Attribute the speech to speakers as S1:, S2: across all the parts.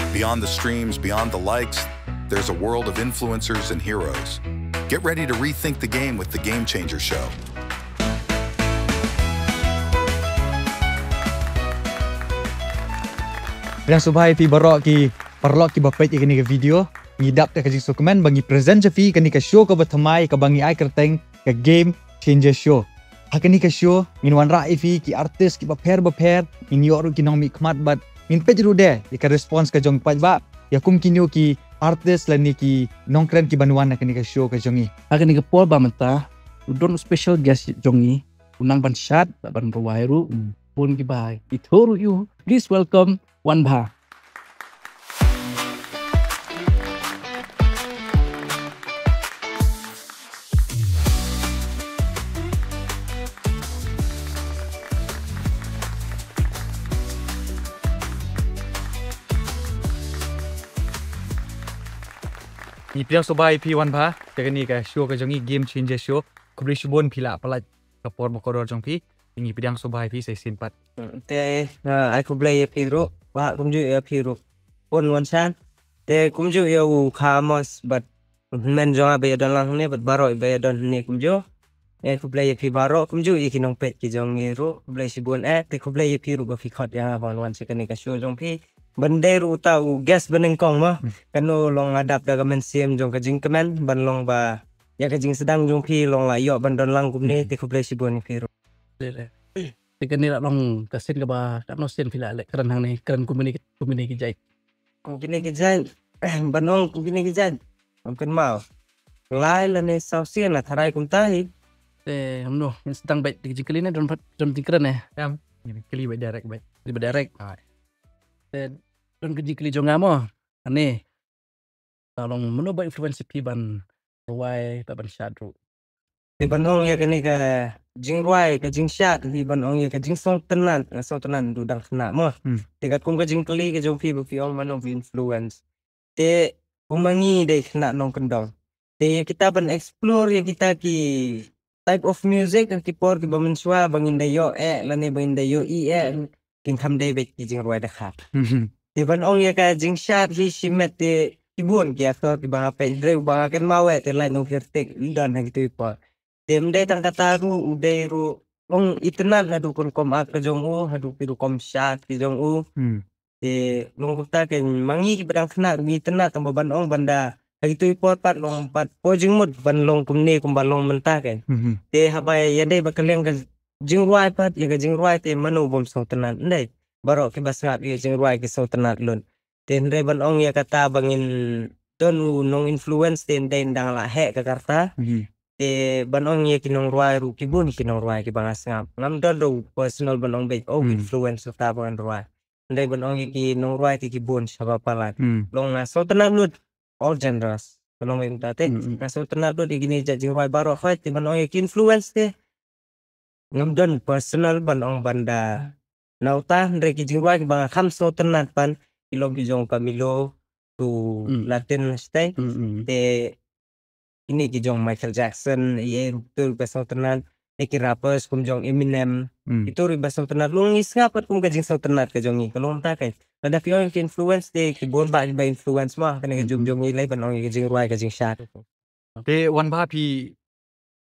S1: Beyond the streams, beyond the likes, there's a world of influencers and heroes. Get ready to rethink the game with The Game Changer Show.
S2: Yang subhay pi barok ki parlok ki bapet ikani ke video ngidap ke kajing dokumen bangi present fi kani ke show ke bertemai ke bangi ai kerteng ke Game Changer Show. Hakani ke show min wan rai fi ki artis ki baper min yor ki nong mi khmat bat min pej rude ka response ke jong paj ba ya kum kinyo ki artis lani ki nongkren ki banuan kani ke show ke jongi.
S3: Hakani ke pol ba menta udon special guest jongi unang ban shot ban rawairu pun ki bai. Itoru you please welcome Wan Bha.
S2: Ni piang sobai pi Wan Bha tegani ka show ka jongi Game Changer Show kubri shubon pila palat kapor bokodor jong pi ni piang sobai pi sai simpat.
S4: Te ai kublai piro ba kumju ya piro pon wan san te kumju ya u khamos but men jonga be don lang ne but baro be don ne kumju e kublai pi baro kumju ikinong pet ki jong ro kublai sibon te kublai piro ba fi khot ya wan sekani ka show jong pi banderu tau gas beneng kong ma kanu long adap daga men sim jong ka jing kemen ban long ba ya ka jing sedang jong pi long la yo ban don lang kumne te kublai sibon piro
S3: Tikani nak long kasin ke ba tak no sen pila lek keran hang ni keran kumini ki jai.
S4: Kini kijan banong kini kijan mungkin mau lai la ne sau sien la tharai kum tai
S3: Te hamno yang sedang baik di jikeli ni don tikran eh.
S2: Yam ni kili ba direct ba.
S3: Di badarek. Te don ke jikeli jonga mo. Ane. Tolong meno ba influence pi ban ruai ban shadru.
S4: di banong ya kini ka jing ruai ka jing shat di banong ya ka jing song tenan du dang kena mo dekat kum ka jing keli ka jong pi ong manong influence te umangi dei kena nong kendong te kita ban explore ya kita ki type of music dan kipor ki bamen swa bangin dayo lane bangin dayo king kam dei bet ki jing ruai da khat di banong ya ka jing shat hi shimet te kibun ki aktor ki banga pe dre banga ken mawe te lain nong kirtek dan ha gitu ipo dem dai tang kataru udai ru long itenan hadu kon kom ak jong u hadu piru kom shat ki jong u te long kota ken mangi ki bedang kena mi tenat tamba ban ong banda gitu ipo pat long pat pojing mut ban long kumne kum ban long mentah ken te habai ya dai bakaleng ka jing ruai pat ya ka jing ruai te manu bom so tenan ndai baro ki basngat ya jing ruai ki so tenat lun te ndai ban ong ya kata bangin don nong influence te ndai ndang la he ka karta te banong ye kinong ruai ru kibun kinong ruai ki bangas ngam don do personal banong be influence ta bangan ruai ndai banong ye kinong ruai ti kibun saba palat long na so tenan lut all genres banong be ta te na so tenan lut igini jajing ruai baro fa ti banong ye influence te ngam don personal banong banda nauta ndai ki jing ruai ki banga kham so tenan pan ilong ki jong Camilo tu Latin stay te ini ki jong Michael Jackson ye betul basau tenan ki rappers kum jong Eminem itu ri basau tenan lu ngis ngapat kum ka jing sau tenan ka jongi kalau ta kai ada fi ki influence te ki bon ba influence ma kana jong jong ilai ban ong ki jing ruai ka jing shat
S2: Te Wan Bha pi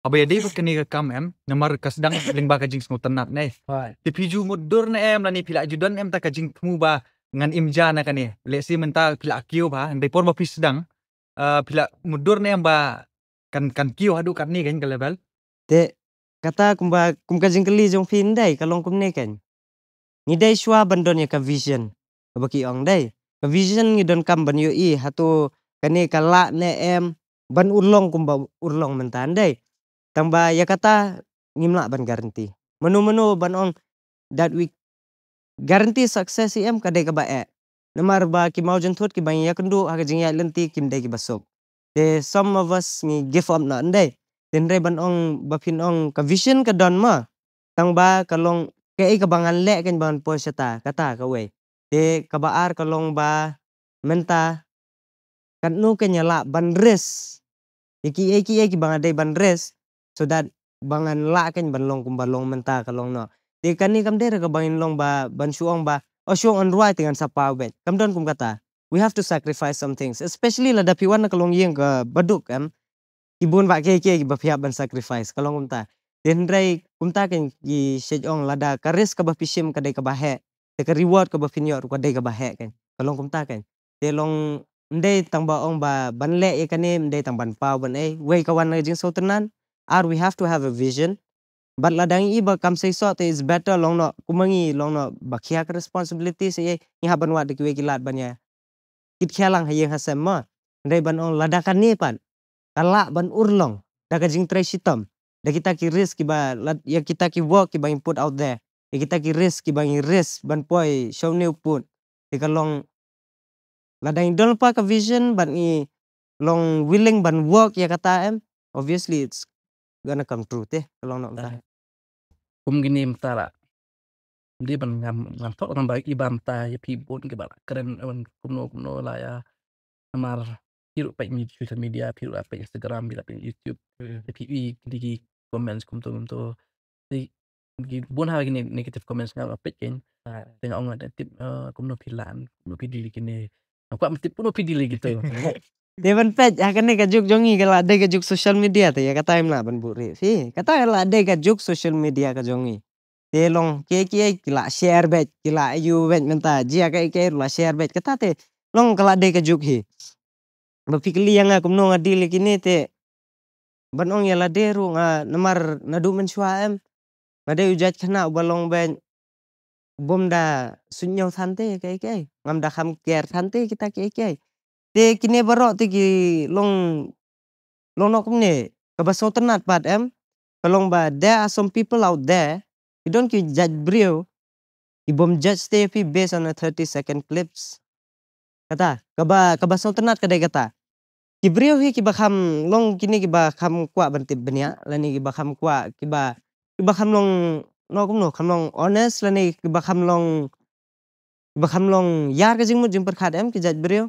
S2: abaya dei pat kani ka kam namar ka sedang ling ba ka jing sau tenat nei. Te piju mudur na lani pila judan ta ka jing temu ba ngan imja na kani lesi menta pila kiu ba ndai por ba pi sedang pila mudur na ba kan kiu hadu kan ni kan ke level
S4: te kata kum ka jing keli jong fin dai kalong kum ne kan ni dai shwa bandon ya ka vision baki ong dai ka vision ni don kam ban yo hatu kani kala ne ban urlong kum ba urlong mentan dai tamba ya kata ngimla ban garanti menu ban ong that we guarantee success ka dai ka ba namar ba ki mau jentut ki bang ya kendu ha ka jing ya lenti kim dai ki basok te some of us ni give up na ndai ten re ban ong bapin ong ka vision ka don ma tang ba kalong ke ka bangan le ken ban po seta kata ka we te ka baar kalong ba menta kan nu ke nyala ban res iki bang adai ban res so that bangan la ken ban long kum balong menta kalong no te kan ni kam der ka bangin long ba ban suong ba o suong on ruai dengan sapa bet kam don kum kata we have to sacrifice some things, especially la dapi wan kalong yeng ka baduk ibun ba ke ba pihak ban sacrifice kalong kumta den rai kumta ken ki sejong lada karis ka ba pisim ka dai ka bahe de ka reward ka ba finyor ka dai ka bahe ken kalong kumta ken de long ndai tang ba ong ba ban le e kane ndai tang ban pau ban wei ka wan jing so tenan are we have to have a vision. But ladang iba kam say so is better long no kumangi long no bakia ka responsibility se ni haban wa de ki kilat banya kit khalang hayeng hasem ma ndai ban ong ladakan ni pan kala ban urlong daga jing try sitam da kita ki risk ki ba ya kita ki work ki ba input out there ya kita ki risk ki ba risk ban poi show new put de kalong ladang dol pa ka vision ban i long willing ban work ya kata obviously it's gonna come true teh kalong no ta
S3: kum gini mtara dia ban ngam tok nang baik ibam ta ya pi bon ke bala keren awan kumno la ya amar hirup pa social media hirup pa Instagram bila pa YouTube ya pi di comments kum to di bon ha gini negative comments ngam apa ken tengok orang ada tip kumno pilan kumno pi dili kini aku tip kumno pi dili gitu.
S4: Devan pet akan ka juk jongi kala ade ka juk social media te ya kata imla ban buri fi kata kala ade ka juk social media ka jongi te long ke kila share bet kila you bet menta jia ka la share bet kata te long kala ade ka juk hi ba fikli yang aku no ngadil kini te ban ong ya la deru nga namar nadu menshua ngade ujat kana balong ben bom da sunyo sante ke ngam da kham ker sante kita ke te kini barok te ki long no kumne ka ba so tenat pat kalong ba there are some people out there you don't ki judge brio ibom judge te fi based on a 30-second clips kata ka ba so tenat kadai kata ki brio hi ki ba kham long kini ki ba kham kwa bantip benia lani ki ba kham kwa ki ba kham long no kumno kham long honest lani ki ba kham long yar ka jing mut jing perkhat ki judge brio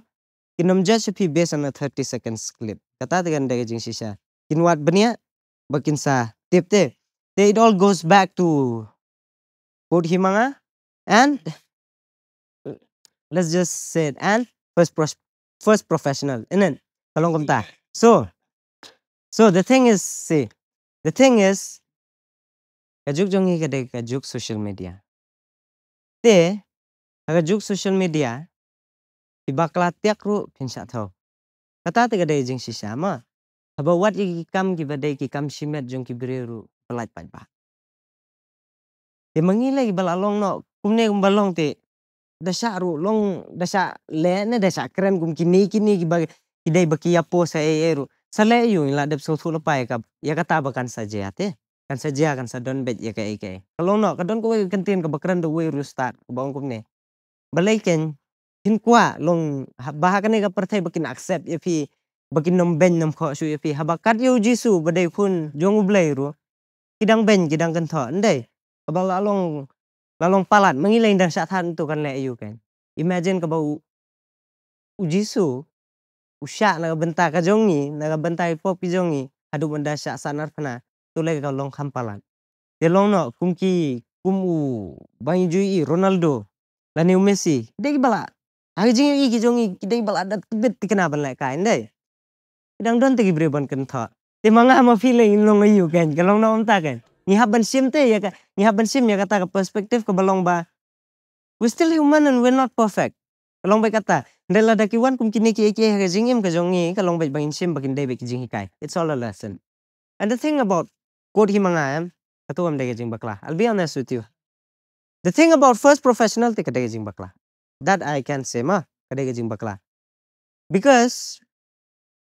S4: kinom judge fi based on a 30 seconds clip kata dengan daga jing sisa kinwat benia bakin sa tip te it all goes back to code himanga and let's just say it and first professional inen kalong kumta so the thing is kajuk jongi kadai kajuk social media te kajuk social media ibakla tiak ru pinsha thau kata te kadai jing sisa ma haba wat ki kam ki badai ki kam simet jong ki breru pelat pat ba te mangilai balalong no kumne balong te dasa ru long dasa le ne dasa keren kum kini ki dai baki apo sa ru sale yu la dep so thu lepai ka ya kata bakan saja te kan saja kan sadon bet ya kai kalau no kadon ko kentin ka bakran do we ru start ko bang kumne balai ken hin kwa long bahakan ka pertai bakin accept ya fi bakin nom ben nom kho su ya fi habakat yu jisu badai pun jong blai ru kidang ben kidang kan tho ndai kabal lalong palat mengilai dan sathan tu kan le yu kan imagine ka bau ujisu usya na benta ka jongi na bentai popi jongi adu benda syak sanar phana tu le ka long khampalan de long no kumu bang jui Ronaldo lani Messi de bala agi jing i ki jongi de bala dat bit tikna ban le kai ndai idang don te bre ban kan tha te manga ma feeling long yu kan kalong na ta kan ni haban sim te ya ka ni haban sim ya kata ka perspektif ka balong ba we still human and we're not perfect kalong ba kata ndela dakiwan kum kini ki ka jing im ka jongi kalong ba bangin sim bakin de be ki jing kai it's all a lesson. And the thing about code himanga katuam de jing bakla I'll be honest with you the thing about first professional te kadai jing bakla that I can say ma kadai jing bakla because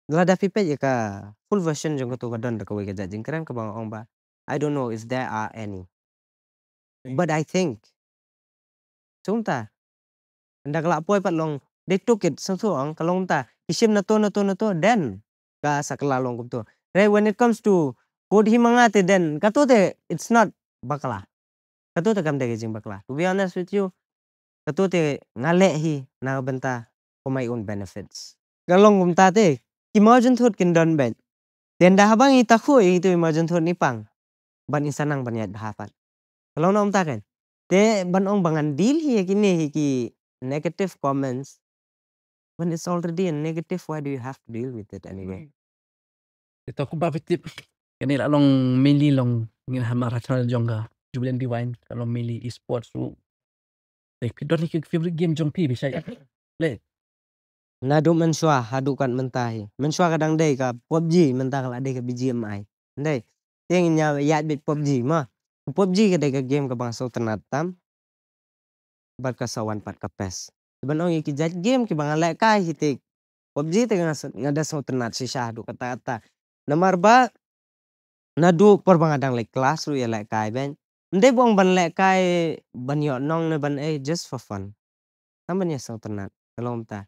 S4: lada pipe ya ka full version jong to kadon da ka we ka jing keren ka bang ong ba I don't know if there are any but I think sumta ndak la poi pat long they took it so ong kalong ta isim na to then ka sakla long kum to right when it comes to code himanga te then kato te it's not bakla kato te kam de jing bakla to be honest with you kato te ngale hi na benta for my own benefits kalong kum ta te ki margin thot kin don ben den da habang i takhu i tu margin thot ni pang ban insanang ban yat hapat kalong na ta kan te ban ong bangan deal hi kini hi ki negative comments when it's already a negative, why do you have to deal with it anyway?
S3: Ito aku ba fitip. Kani la long mainly long ngin hamar channel jongga. Julian Divine kalau mainly e-sports tu. Like pidon ni favorite game jong pi bisa. Le.
S4: Nadu mensua hadukan mentahi. Mensua kadang day ka PUBG mentah kala day ka BGMI. Day. Yang nya yat bit PUBG mah. PUBG ka day ka game ka bang so tenatam. Bat ka sawan pat ka PES. Banong iki jat game ki bang lek kai hitik. PUBG te ngada so tenat si syahdu kata-kata. Namar ba nadu por bang adang lek kelas ru ya lek kai ben. Ndai bong ban lek kai ban yo nong ne ban just for fun. Tamban ya so tenat. Kalom ta.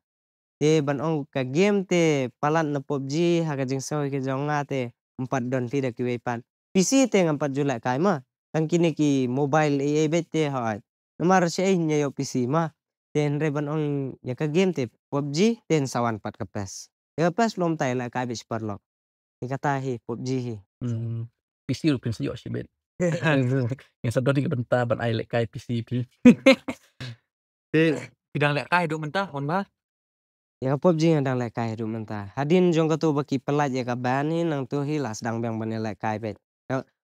S4: Te ban ong ka game te palat na PUBG ha ka jing so ke jonga te 4 don tidak ki wepan. PC te ngam 4 julek kai mah. Tang kini ki mobile bet te ha. Namar si nya yo PC mah. Ten re ban ong ya ka game te PUBG ten sawan pat ka PES. Ya PES lom tai la kai bis perlok. Kata hi PUBG hi.
S3: PC ru pin sayo si bet. Yang sadon ni bentar ban ai lek kai PC pi.
S2: Te pidang lek kai duk mentah on ba.
S4: Ya PUBG yang dang lek kai du mentah. Hadin jong ka tu baki pelat ya ka ban ni nang tu hi las dang bang ban lek kai bet.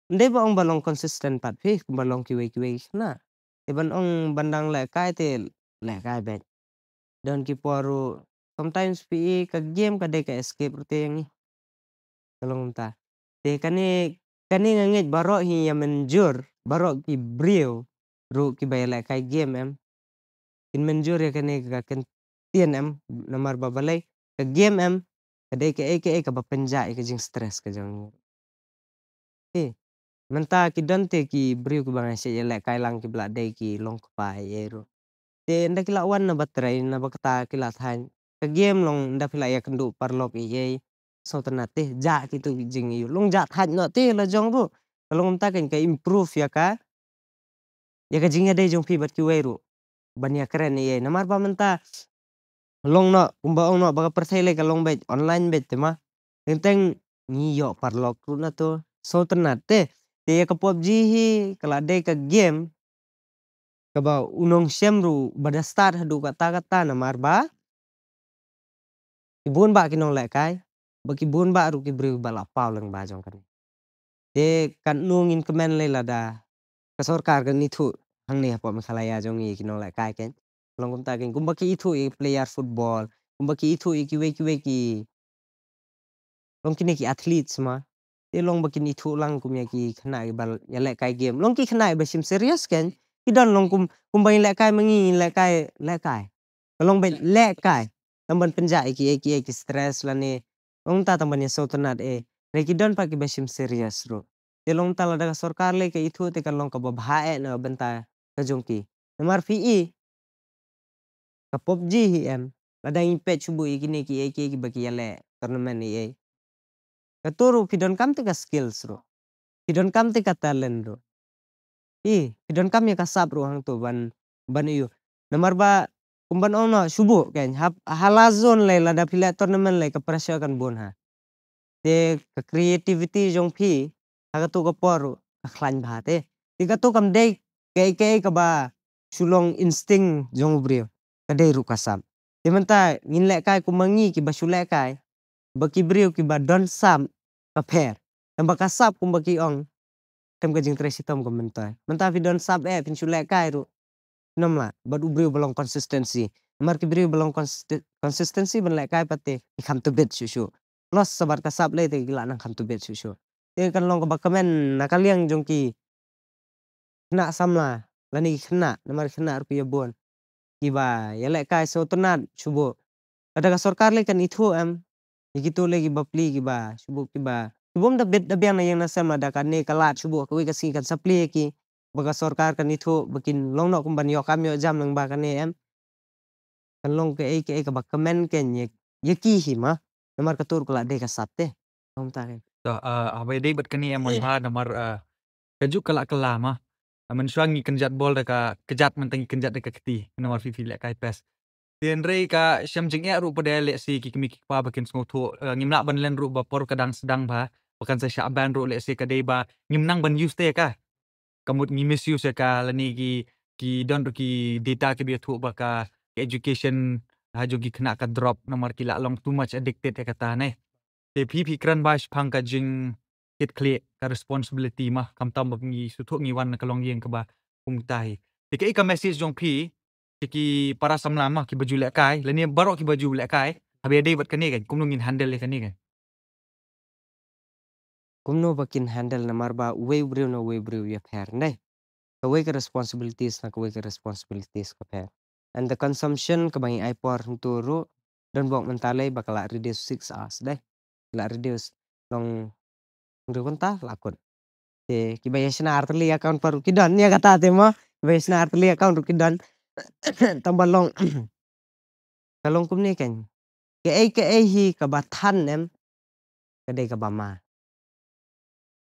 S4: Ndai ba ong balong konsisten pat pi balong kiwe na. Te ban ong bandang lek kai te lek kai bet. Dan ki poru sometimes pi ka game ka de ka escape rute yang ni. Kalong ta. Te kani ngangit barok hi yang menjur barok ki brio ru ki bay lek kai game em. Kin menjur ya kani ka tien em namar babalai ke game em kadai ke ka bapenja ke jing stress ke jang menta ki dante ki brio ki bang se lek kai lang ki blak dai ki long pai ero te nda ki lawan na batrai na bakta ki la than ke game long nda pila ya kendu parlok ye so tenate ja ki tu jing yu long ja than no te la jong bu long ta kan ka improve ya ka jing dai jong pi bat ki weru ban ya keren ye namar ba menta long no kumba ong no baka percaya ka long bet online bet te mah tentang ngiyo parlok ru na to so tenat te ka PUBG hi kala de ka game ka ba unong syem ru bada start hadu kata na marba ibun ba kinong lek kai baki bun ba ru ki bri bala pau lang ba jong kan te kan nungin kemen le lada ka sorkar kan itu hang ne po makhalaya jong i kinong lek kai ken long kum ta ken kum baki itu player football kum baki itu kiwe ki long kini ki athlete semua te long baki itu lang kum ya ki khna bal ya lek kai game long ki khna ba sim serious ken ki don long kum bain lek kai mangi lek kai long bain lek kai tamban penja ki stress la ne long ta tamban ya so tenat re ki don pa ki ba sim serious ro te long ta la da sorkar le ke itu te kan long ka ba bhae na benta ka jong ki namar fi ka PUBG hi em lada impet chubu ikini ki baki yale tournament ni katuru kidon kam te ka skills ro kidon kam te ka talent ro kidon kam ya ka sab ro hang to ban yu namar ba kumban ono subu ken halazon le lada pila tournament le ka pressure kan bon ha te ka creativity jong phi ha tu ka poru ka khlan bha te ka tu kam de ke ka ba sulong insting jong brio kadai ru kasam dimenta ngin lek kai ku mangi ki basu lek kai baki brio ki ba don sam ka pher tamba kasap ku baki ong tem ka jing tresi tom ko menta fi don sab pin su lek kai ru nomla badu brio belong konsistensi mar ki brio belong konsistensi ben lek kai pate ikam to bet susu los sabar kasap le te gila nang kam to bet susu te kan long ka bakamen nakaliang jong ki na samla lani khna namar khna ru ki bon kiba ya lek kai so tenat subo ada ka sorkar le kan itu em gitu lagi bapli kiba subo kiba subom da bet da biang na yang nasam ada kan ne kalat subo ko ka sing kan sapli ki baga sorkar kan itu bikin long no kumban yo kam yo jam nang ba kan ne em kan long ke ka ba komen ken ye ki hi ma namar ka tur kala de ka sapte om ta ken
S2: So abai dei bat kani emon ha namar kajuk kala kala mah aman swangi kenjat bol da ka kejat mentangi kenjat da ka keti namar fi lek kai pes tien rei ka syam jing ya ru pada lek si ki kimi ki pa bakin sngoto ngimla ban len ru ba por kadang sedang ba bakan sa syaban ru lek si ka dei ba ngimnang ban use te ka kamut ngi misuse ka lani ki don ru ki data ki bi thu ba ka education jogi kena ka drop nomor kila long too much addicted ya kata ne. Te pi kran bash phang ka jing kit clear ka responsibility mah kam tam ngi su tho ngi wan ka long yeng ka ba kum tai. Te ka message jong pi ki para samlam mah ki baju lek kai la ni barok ki baju lek kai habe dei bat kani kan kum ngin handle le kani kan.
S4: Kumno bakin handle na marba way brew ya pair ne. Kaway ka responsibilities na kaway ka responsibilities ka pair. And the consumption kabangi ay por turo don bok mentalay bakala reduce 6 hours deh. La reduce long kunta lakon. Te kibaya sina artli account paru kidan ya kata te mo kibaya sina artli account kidan tambah long kalong kumni kan ke ai hi kabatan em kadai kabama.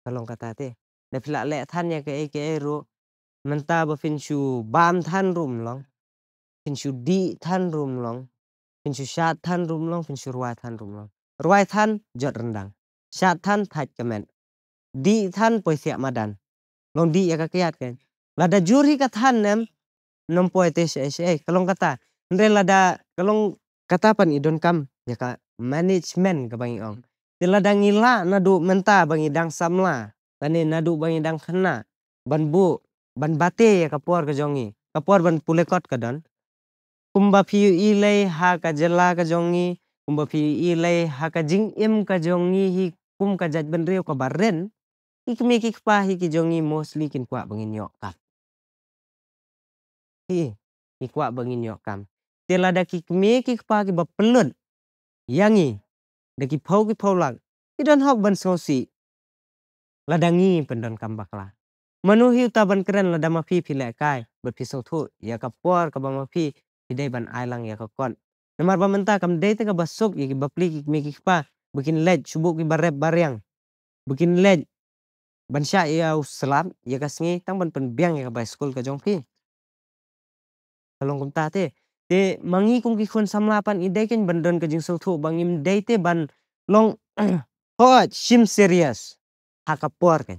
S4: Kalong kata te de pila le than ya ke ai ro menta ba fin shu bam than rum long fin shu di than rum long fin shu shat than rum long fin shu ruai than rum long ruai than jot rendang shat than thaj kemen di than poi siap madan long di ya ka kiat kan lada juri ka than nem nom poi te kalong kata ndre lada kalong kata pan idon kam ya ka management ka bangi ong tila dang ila nadu menta bangi dang samla tani nadu bangi dang khana ban bu ban bate ya kapor ka jongi kapor ban pulekot ka dan kumba phiu ilai ha ka jela ka jongi kumba phiu ilai ha ka jing im ka jongi hi kum ka jaj ban reu ka barren ikmi ki pa hi ki jongi mostly kin kwa bangin yok ka hi ki kwa bangin yok kam tila da ki me ki pa ki ba pelut yangi da ki phau lang idan hok ban sosi ladangi pendon kam bakla manu hiu ta ban keren lada ma phi le kai bat phi so thu ya ka por ka ba ma phi dei ban ai lang ya ka kon namar ba menta kam dei te ka basuk ya ki bapli ki me ki pa bikin lej subuk ki barep baryang bikin lej ban sya ya selam ya ka sngi tang ban pen biang ya ka bai school ka jong phi kalong kum ta te mangi kum ki khon samlapan i dei ken ban don ka jing so thu bangim dei te ban long hot sim serious hakapor kan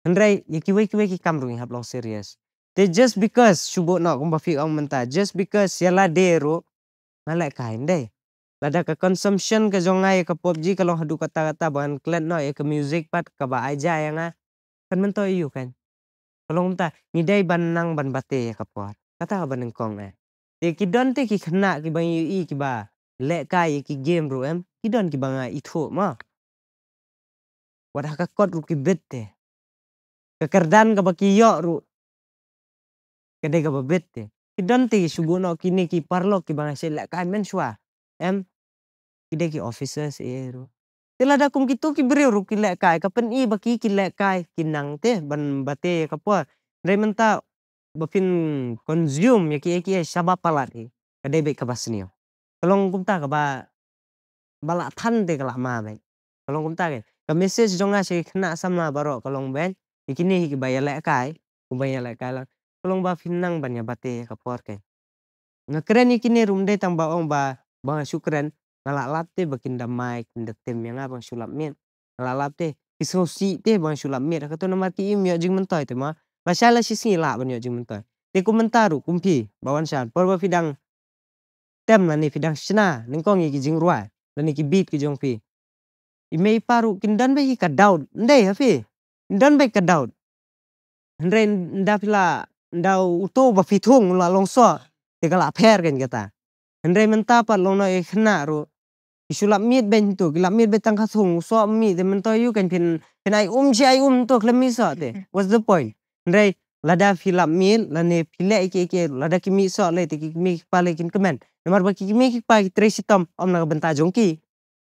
S4: Andrai ya kiwe ki kamrung hap long serious te just because subo no kum ba fi ong menta just because ya la dero ngalek kain deh lada ka consumption ka jongai ka PUBG kalau hadu kata-kata ban klan no ya ka music pat ka ba aja ya nga kan mento yu kan kalau menta ngidai ban nang ban bate ya ka por kata ka ban kong te ki don te ki khna ki ban yu ki ba le kai ki game ro em ki don ki banga itho ma wadah ka kot ru ki bette kekerdan ka baki yo ru kede ka babette ki don te subo no kini ki parlo ki banga se le kai men shwa em kide ki officers ru tila da kum kitu ki breu ru ki le kai ka pen i baki ki le kai kinang te ban bate ka po re menta bafin consume ya ki sabab palat ki kade be ka basnio kalong kum ta ka ba bala than te kala ma be kalong kum ta ke ka message jonga se khna sama baro kalong ben ikini ki baya le kai kubaya le kai la kalong ba finang ban ya bate ka por ke ngakren ikini rum de tang ba ong ba bang syukran ngalalap te bakin damai kinda tem yang abang sulap miet ngalalap te isosi te bang sulap miet ka to namar ki im yo jing mentoy te ma basala si sila ban yo jing mentoy te komentaru kumpi bawan san por ba fidang tem la ni fidang sna ning kong ki jing ruai la ni ki beat ki jong pi imei paru kindan be ka daud ndai ha fi ndan be ka daud ndre nda pila ndau uto ba fithung la longso te kala pher kan kata ndre menta pat long no e khna ro isulap miet ben tu kilap miet betang khasung so mi te mento yu kan pin ai si ai to klemi so te what's the point ndre lada filap miet lane pile ke lada kimi so le te ki mi pale kin kemen nomor ba ki mi ki pa ki trace tom om na benta jongki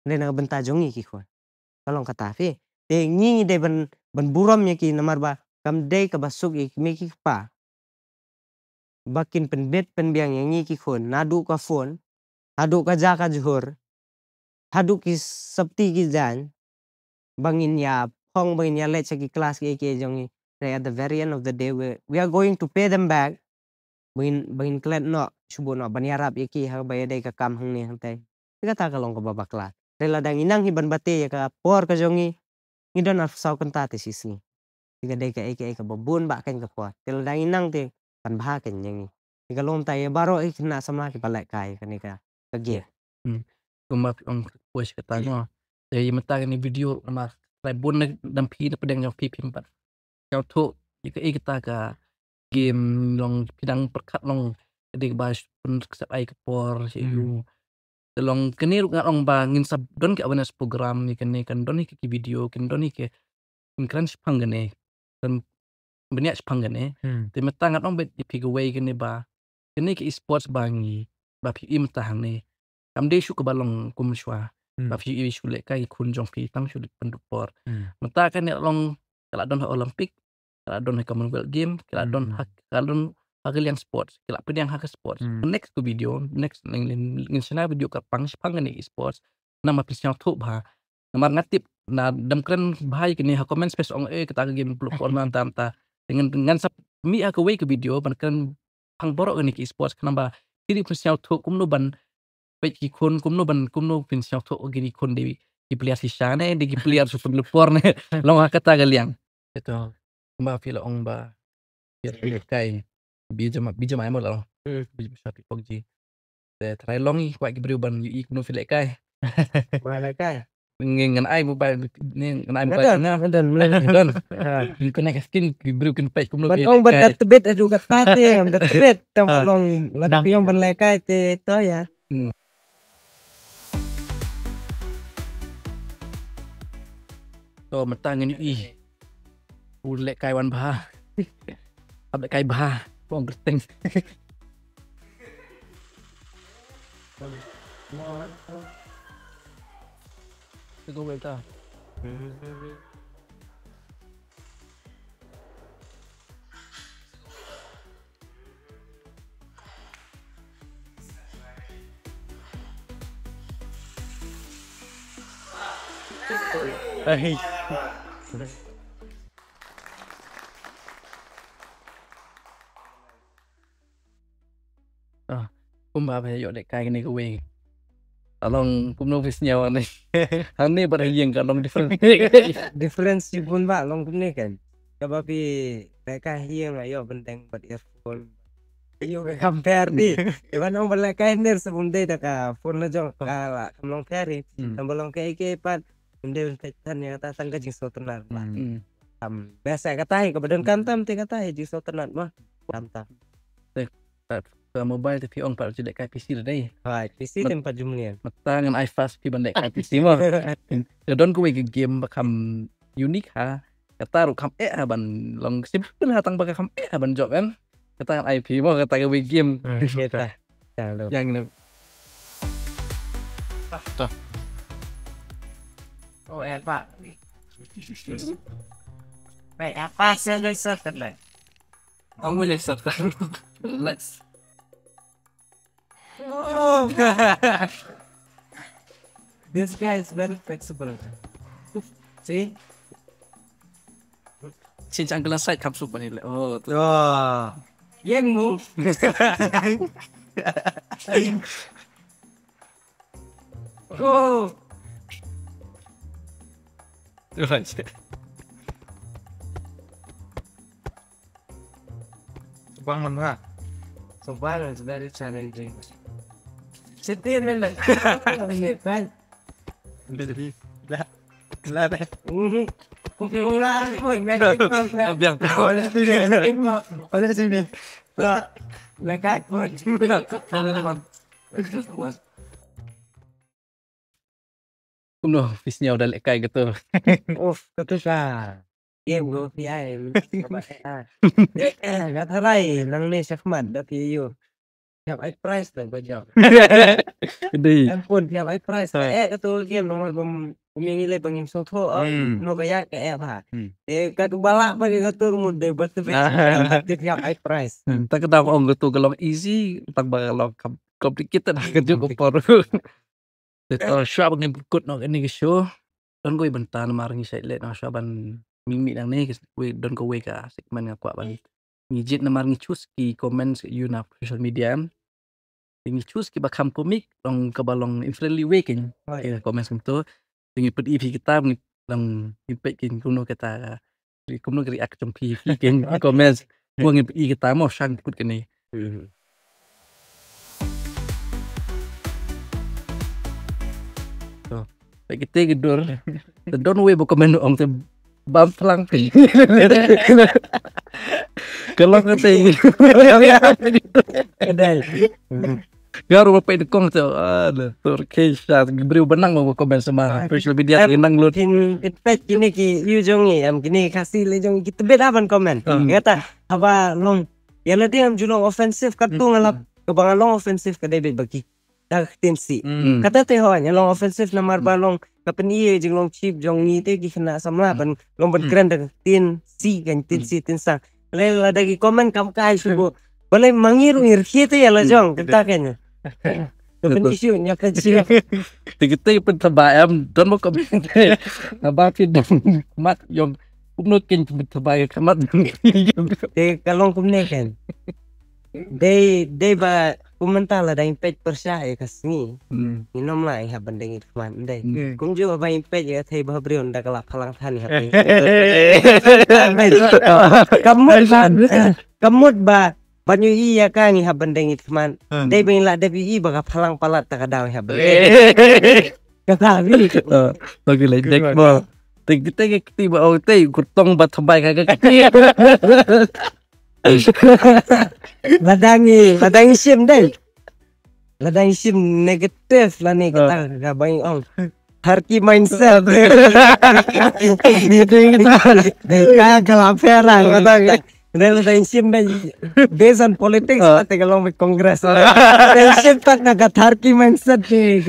S4: ndre na benta jongi ki kho kalong kata fe te ngi de ban buram ya ki nomor ba kam de ka basuk ki mi ki pa bakin penbet penbiang yang ngi ki khon nadu ka phone hadu ka ja ka juhur hadu ki sabti ki jan bangin ya phong bangin ya let ki class ki jongi at the very end of the day we are going to pay them back bangin klet no subo no banyarap ki ha bayade ka kam hang ni hante kata kalong ka babakla rela dang inang hiban bate ya ka por ka jongi ngidon af sau kan ta te sisni tiga de ka babun ba kan ka por tel dang inang te pan bha kan jongi Tiga lom tay baro kena sama ke balai kai kenika ke game.
S3: Kuma ang push kata no. Jadi mata ni video nama tribun dan pi pedang yang pi pimpat. Yang tu kita ka game long pidang perkat long jadi bahas pun kesat ai kepor you. Long kini ngat long bangin sab don ke awareness program ni kan don ke video kan don ke kan sepang gane. Dan banyak sepang gane. Tapi mata ngat long bet pi away kini ba. Kini ke esports bangi. Ba pi imtah ni. Amde shu ke balong kum shwa. Ba pi shu le kai kun jong pi tang shu pendupor. Mata kan ni long kalau don Olympic, kalau don Commonwealth Game, kalau don hak yang sports, kalau pedang hak sports. Next to video, next ngin sana video ka pang ni esports. Nama pisang tu bah. Nama ngatip na dam keren bahai kini ha comment space ong kita game peluk orang ta dengan sap mi ke way ke video ban kan pang borok ni ke esports kenapa jadi pisang tu kum no ban pe ki kun kum no pisang tu gini kun di player sisane di player super lupor ne long kata galiang itu ba fila ong ba kai bija mai mo lo bija sapi pogji te try long i kwa ki ban i kuno fila kai
S4: Balai kai.
S3: ngan ai mobile ni ngan ai
S4: Ada
S3: don ko na skin ki bru kun page kuno
S4: Ban ong bat tebet adu kat pate am tebet tam long lagi yang balai kai te to ya.
S3: So mata ngani i ulek kai wan bah ab kai bah bong gerteng Go wait ta Kumba phải dọn để cài này cái về along cũng no vis nhau này hắn này pada yang kan long
S4: Difference pun ba long ni kan. Coba pi mereka hiang ayo benteng buat earphone. Ayo ke compare di. Iban ong balai kai ner sebelum dia ka phone na jong kala kamlong peri. Tambalong ke iPad. Inde petan yang kata sangka jing sotenan. Biasa kata ke badan kantam te kata jing sotenan mah. Kantam.
S3: Ke mobile tapi ong pak jadi kayak PC deh.
S4: Hai, PC tempat jumlian.
S3: Mata dengan iFast pi bandek kayak PC mah. Kedon ku ke game bakam unik ha. Kata ru kam ban long simple ha tang bakal kam ban job kan. Kata dengan IP mah kata ke game.
S4: Kita.
S3: Yang ini. Tuh.
S4: Oh, Pak. Baik, apa saya research lah.
S3: Kamu research kan. Let's.
S4: Oh, this guy is very flexible. See?
S3: Cincang gelas side kapsul pani le. Oh.
S4: Oh. Yang mu. Oh.
S3: Tuhan.
S2: Bangun ha.
S4: So balance very challenging. Setir lah. Kan.
S2: Lah deh.
S4: Okey, ulang.
S3: Biang tahu.
S2: Pada sini.
S4: Lekat.
S3: Kumno fisnya udah lekai gitu.
S4: Oh, kata sah. Game go PI. Gak tarai nang ni Syahman dah PU. Tiap I price lah bajau.
S3: Gede.
S4: Ampun tiap I price. Kata game nomor pemilih pengim soto. No kaya ke apa. Kata balak bagi kata muda betul. Tiap I price.
S3: Tak kena om gitu kalau easy tak bakal complicated kerja kopor. Itu show bang ikut no ini ke show. Don gue bentar marang saya lihat no show ban mimi nang ni gue don gue ka segmen aku ban. Ngijit na marang choose ki comments you na social media. Tingi choose ki bakam komik dong kabalong in friendly way kin. Comments gitu. Tingi ped EP kita dong impact kin kuno kata kuno react jom pi kin comments. Gua ngi kita mau sang ikut kini. kita gedor don't we komen ong te bam pelang kalau kata garu apa itu kong tu ada Turkisha beri benang mau komen sama social media tenang lu
S4: Pin pet kini ki yu jong ni am kini kasih le jong kita beda ban komen. Kata apa long ya nanti am julong ofensif katu ngalap kebangan long ofensif ka debit bagi dah tim si. Kata teh hanya long ofensif na marba long kapen iye jeng long chip jong ni te ki kena sama ban long ban keren dah tin si kan tin si tin sang. Lela dagi komen kam kai subuh. Boleh mangiru irki tu ya lah jong kita kayaknya. Kapen isu nya kecil.
S3: kita pun terbaik am don't mau komen abang pin mat yang kumno kin terbaik kamat
S4: Te kalong kumne kan. They ba komentar lah dah impet persyai kasni. Inom lah ya banding itu man dai. Kum juga ba impet ya thai bah brion dah kalak kalang than ya. Kamut ba banyu iya kan ya banding itu man. Dai ba la dai ba kalang palat tak ada ya banding. Kata bi.
S3: lagi ledek mo kita tiba oh teh gutong bat terbaik kagak
S4: Ladangi sim dai. Ladangi sim negatif lah ni kata gabai ong. Harki mindset. Kaya kalapera kata. Dan ladangi sim dai based on politics pati kalau mau kongres. Dan sim tak naga harki mindset ni.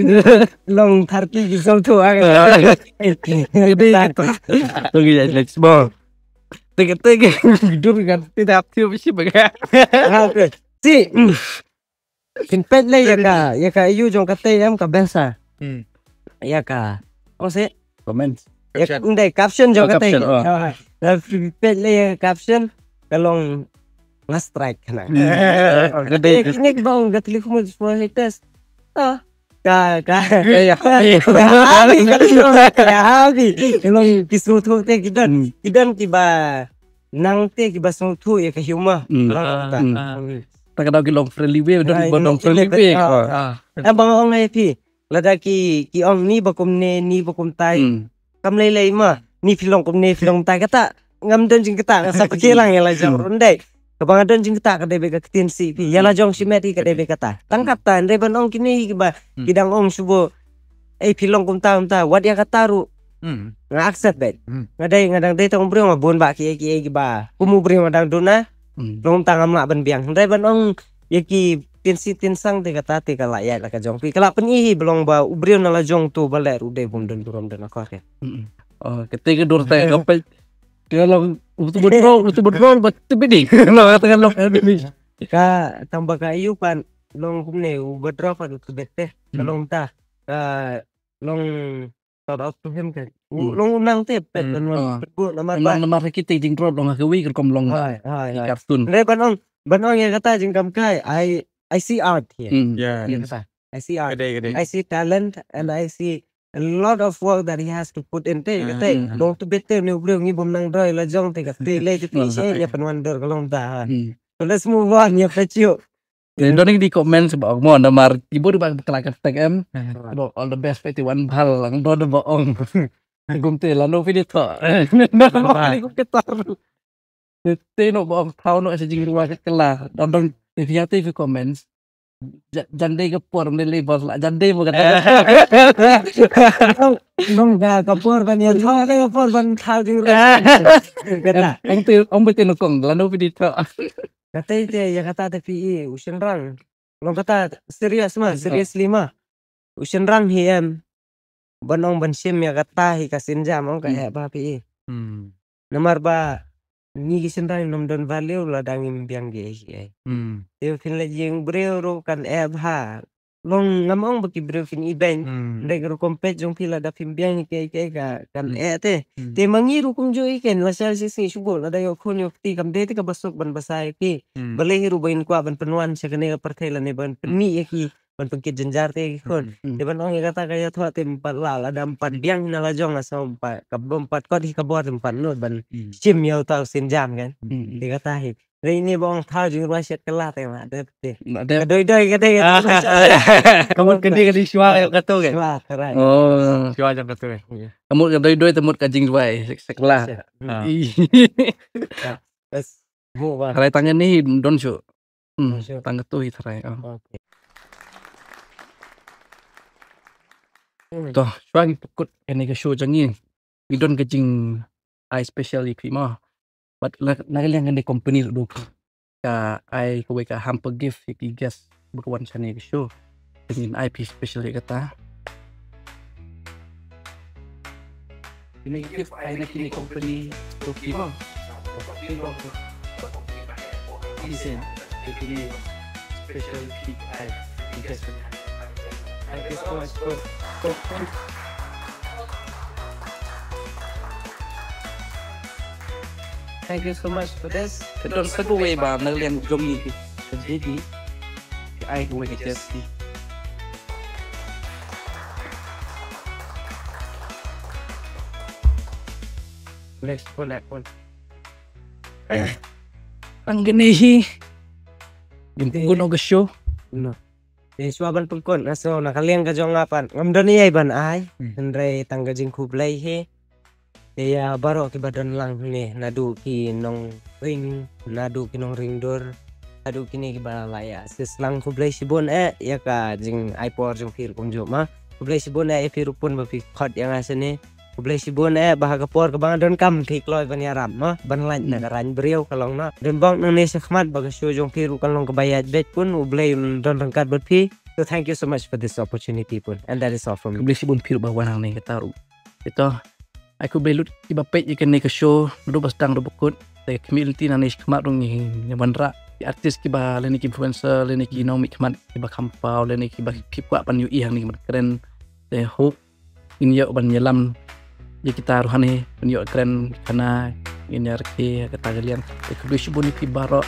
S4: Long harki gisol tu aga.
S3: lagi let's ball kita hidup kan tidak aktif sih bagai
S4: Si Pinpet le ya ka yu jong kata am ka bensa. Ya ka. Apa sih?
S3: komen
S4: Ya ndai caption jong kata.
S3: Caption, oh.
S4: Ya pinpet le ya caption kalong nge-strike na.
S3: gede
S4: Kini bang gatli ko mo semua haters. Ka
S3: ya
S4: Habi elong kisutu te kidan kiba nang te kiba sutu ya ka huma
S3: tak ada long friendly way don bodong friendly way
S4: abang ong ai pi lada ki ong ni bakum ne ni bakum tai kam lei ma ni filong kum ne filong tai kata ngam don jing kata sa pakilang ya la jong rondai kabang don jing kata ka debe ka tin si pi ya la jong simeti ka debe kata tangkap tan re ban ong kini kiba kidang ong subo filong kum ta wat ya kataru nga accept bet ngadang dai tong brio ma bon ba ki ba kumu brio madang dona long tangam la ban biang dai ban ong yaki tin si tin sang te kata te kala ya la ka jong pi kala peni belong ba ubrio na la jong tu bale rude bom don durom don akor ya
S3: oh ketika dur teh kapal kalau untuk betul betul bedi lo katakan lo
S4: ka tambah ka iyu pan long kumne ubedro pa tu bete long ta long shout out to him kan long nang te pet dan bu
S3: nomor kita jing drop long kewi kom long
S4: hai
S3: kartun
S4: re ban ong ya kata jing kam kai I see art here
S2: Yeah.
S4: I see art
S2: Gede.
S4: I see talent and I see a lot of work that he has to put in te kata long tu bete ni ubrio ngi bom nang droi la jong te kata le te pi ya penwandor kalong ta so let's move on ya pecio
S3: dan doning di komen sebab mo nomor ibu di bang kelakan tag em all the best 51 hal lang do boong gum te la no video to gum ketar te no boong tau no sa jing ruwa kala don TV comments jande ke por le bos la jande mo kata
S4: nong ga kapur ban ya tho ga kapur ban thau jing kata
S3: ông bete no kong la no video to
S4: kata ite ya kata te pi usian rang long kata serius lima usian rang hiem banong ban sim ya kata hi kasin jam ong ka ba pi nomor ba ni gisin rang nom don value la dangim biang ge Dia fin la jing breu ro kan ha long ngamong baki breu fin event dai ro kompet jong pila da fin biang ke ka kan te te mangiru kum jo iken la sal si subo la dayo kon yo ti kam de ti ka basok ban basai pi bale hiru bain kwa ban penuan sa kane pertela ne ban ni ki ban pengkit jenjar te kon de ban ong kata kaya thwa te empat la da empat biang na la jong asa empat ka empat ko di ka bot empat no ban sim yo tau sin jam kan de kata hi Ri ni bong thao jing roi set kelah teh mak deh.
S3: Ada
S4: Doi kata
S3: kamu kedi syua kayak kata ke?
S4: wah keren.
S3: Oh,
S2: Syua jam kata kan.
S3: kamu doi temut kajing suai sekelah.
S4: Bes mu bang.
S3: Harai tangan ni don syuk.
S4: Syuk.
S3: Tangga tu harai.
S4: Oke.
S3: Toh, syua pukut kene ke show jangi. Idon kajing I specially prima. But nakaliang kene company dulu. Ka I kowe ka hamper gift iki guest berkawan sana ke show. Dengan IP special kata. Ini gift I nak kini company tu prima. Isen ini special gift I guest.
S4: Thank you so much bro. Thank you so much for this.
S3: Kedon segue ba nakaliang jomi jadi I kowe ke just
S4: Let's pull that one.
S3: ang gini gimpuno ke show.
S4: No. Di suaban pagkon aso nakaliang ka jong ngapan. Ngamdon ni ay ban ay. Hendray tangga jing kublay he. Iya baro ki badon lang ni nadu ki nong ring nadu ki nong ring door. Nadu kini ki balaya. Sis lang kublay sibon ya ka jing ay por jong fir kumjo ma. Kublay sibon fir pun ba fi khot yang asa ni. Kublay sibon bahaga por ka bang don kam ki kloy ban yaram ma. Ban lan na ran beriau kalong na. Dan bang nang ni sekhmat baga show jong fir kalong ka bayad bet pun ublay don rangkat bet pi. So thank you so much for this opportunity pun. And that is all from me.
S3: Beli sibun piru bawa nang ni kataru. Ito aku belut iba pet ikan ni ke show dulu pas dang bukut te community nang ni kemat rung ni wanra artis kiba leni influencer leni ki nomi kemat kiba kampau leni kiba kipwa pan yu yang ni keren te hope ini ya ban nyelam ya kita ruhani ini keren karena ini arti kata kalian aku beli sibun ni baro